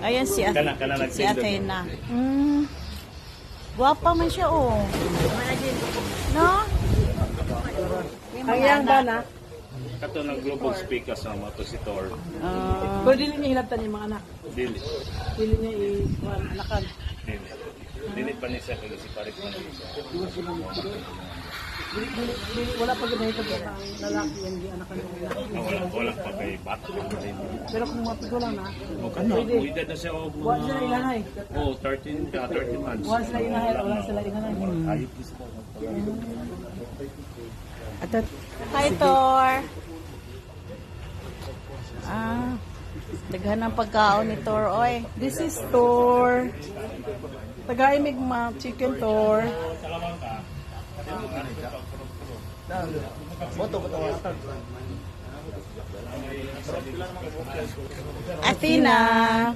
Ayan si Kana si Athena. Guwapa man siya, oh. No? Ang yang ba na? Kato ng global speaker sa motor. Pero dili niya hilabtan yung mga anak. Dili. Dili niya anakan. Dili. Dili pa niya siya kasi parik man siya. Wala pa ganito ang lalaki yan di anakan ng lalaki. Wala pa kay bata. Pero kung mapito lang na, O kano, edad na siya og wala sila ilahay. oh 13 months. Wala sila ilahay, wala sila ilahay. Ayop gusto. Hi, Thor. Daghan ng pagkaon ni Thor, oy. This is Thor. Tagaimig ma chicken Thor. Athena.